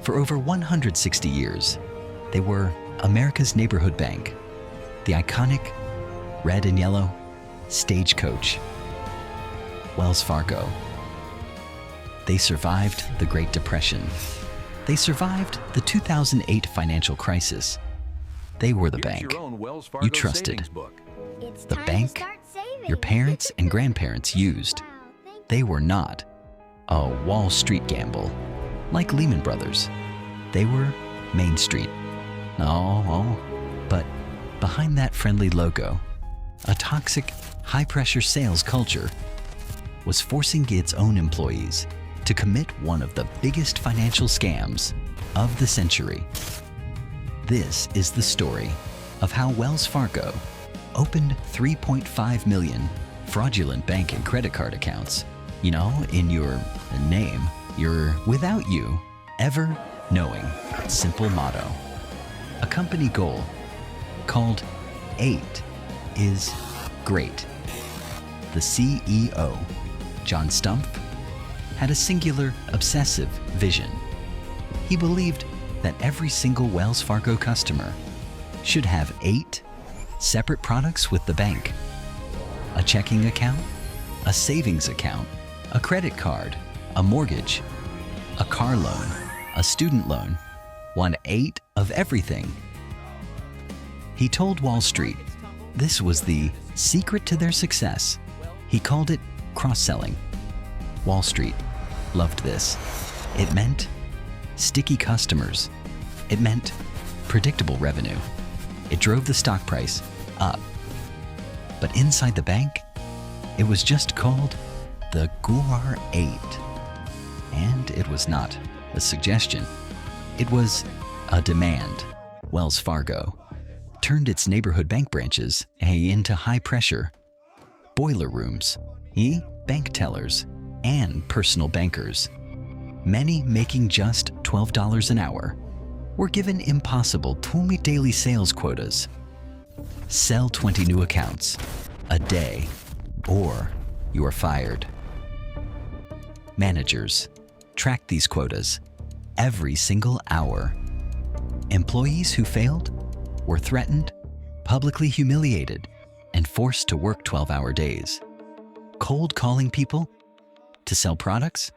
For over 160 years, they were America's neighborhood bank, the iconic red and yellow Stagecoach, Wells Fargo. They survived the Great Depression. They survived the 2008 financial crisis. They were the bank you trusted, the bank your parents and grandparents used. They were not a Wall Street gamble like Lehman Brothers. They were Main Street. But behind that friendly logo, a toxic, high-pressure sales culture was forcing its own employees to commit one of the biggest financial scams of the century. This is the story of how Wells Fargo opened 3.5 million fraudulent bank and credit card accounts, in your name, without you ever knowing its simple motto. A company goal called 8 is great. The CEO, John Stumpf, had a singular, obsessive vision. He believed that every single Wells Fargo customer should have 8 separate products with the bank: a checking account, a savings account, a credit card, a mortgage, a car loan, a student loan, 8 of everything. He told Wall Street this was the secret to their success. He called it cross-selling. Wall Street loved this. It meant sticky customers. It meant predictable revenue. It drove the stock price up. But inside the bank, it was just called the GOR 8. And it was not a suggestion. It was a demand. Wells Fargo turned its neighborhood bank branches into high-pressure boiler rooms, bank tellers, and personal bankers, many making just $12 an hour, were given impossible daily sales quotas. Sell 20 new accounts a day, or you are fired. Managers tracked these quotas every single hour. Employees who failed were threatened, publicly humiliated, and forced to work 12-hour days. Cold calling people to sell products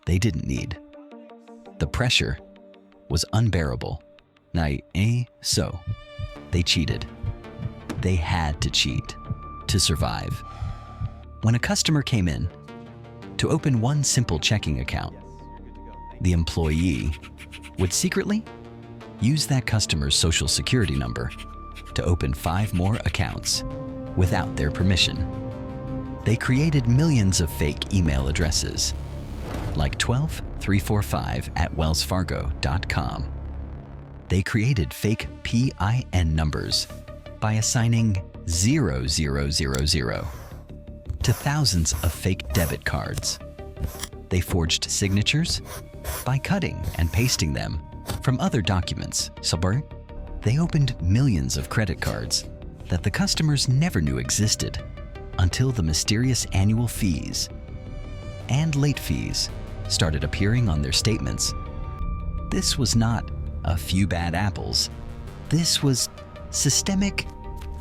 they didn't need. The pressure was unbearable. So they cheated. They had to cheat to survive. When a customer came in to open one simple checking account, the employee would secretly use that customer's social security number to open 5 more accounts without their permission. They created millions of fake email addresses, like 12345@wellsfargo.com. They created fake PIN numbers by assigning 0000 to thousands of fake debit cards. They forged signatures by cutting and pasting them from other documents. They opened millions of credit cards that the customers never knew existed until the mysterious annual fees and late fees started appearing on their statements. This was not a few bad apples. This was systemic,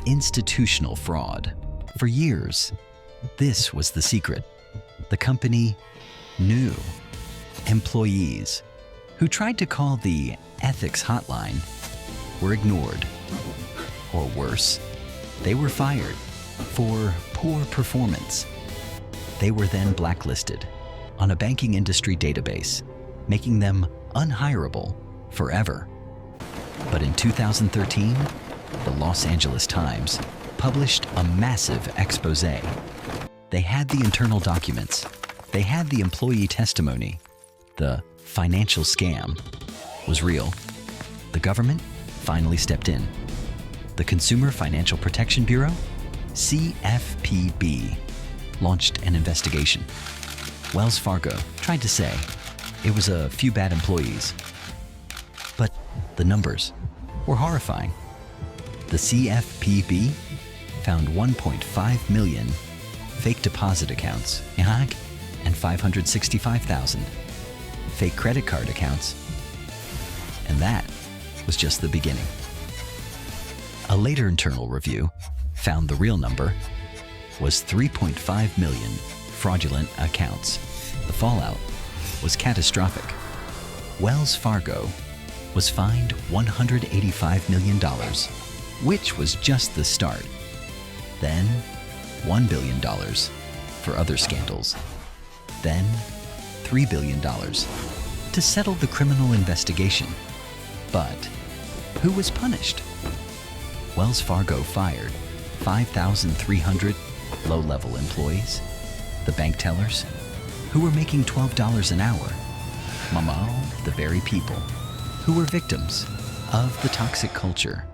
institutional fraud. For years, this was the secret. The company knew. Employees who tried to call the ethics hotline were ignored. Or worse, they were fired for poor performance. They were then blacklisted on a banking industry database, making them unhirable forever. But in 2013, the Los Angeles Times published a massive exposé. They had the internal documents. They had the employee testimony. The financial scam was real. The government finally stepped in. The Consumer Financial Protection Bureau, CFPB, launched an investigation. Wells Fargo tried to say it was a few bad employees, but the numbers were horrifying. The CFPB found 1.5 million fake deposit accounts and 565,000 fake credit card accounts And that was just the beginning. A later internal review found the real number was 3.5 million fraudulent accounts. The fallout was catastrophic. Wells Fargo was fined $185 million, which was just the start. Then $1 billion for other scandals. Then $3 billion to settle the criminal investigation. But who was punished? Wells Fargo fired 5,300 low-level employees, the bank tellers, who were making $12 an hour, all the very people who were victims of the toxic culture.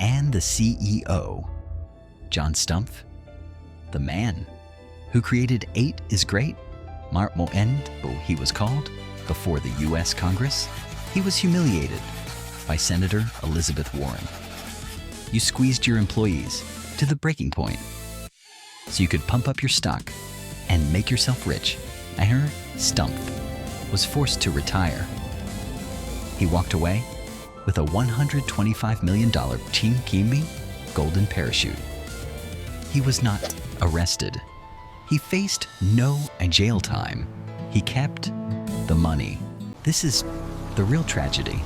And the CEO, John Stumpf, the man who created 8 is Great, he was called, before the U.S. Congress, he was humiliated by Senator Elizabeth Warren. You squeezed your employees to the breaking point so you could pump up your stock and make yourself rich. Herr Stumpf was forced to retire. He walked away with a $125 million Team Kimi golden parachute. He was not arrested. He faced no jail time. He kept the money. This is the real tragedy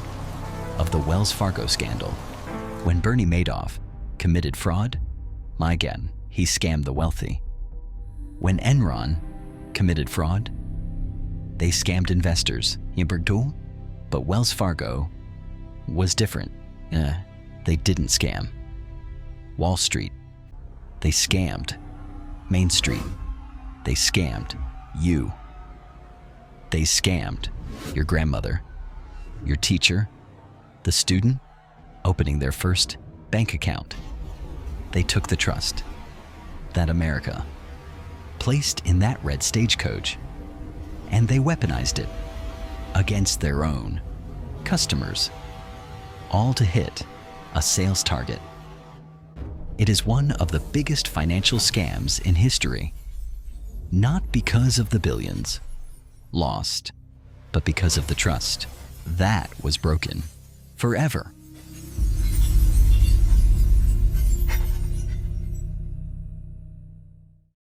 of the Wells Fargo scandal. When Bernie Madoff committed fraud, again, he scammed the wealthy. When Enron committed fraud, they scammed investors. But Wells Fargo was different. They didn't scam. Wall Street, they scammed. Main Street, they scammed you. They scammed your grandmother, your teacher, the student opening their first bank account. They took the trust that America placed in that red stagecoach, and they weaponized it against their own customers, all to hit a sales target. It is one of the biggest financial scams in history, not because of the billions lost, but because of the trust that was broken forever.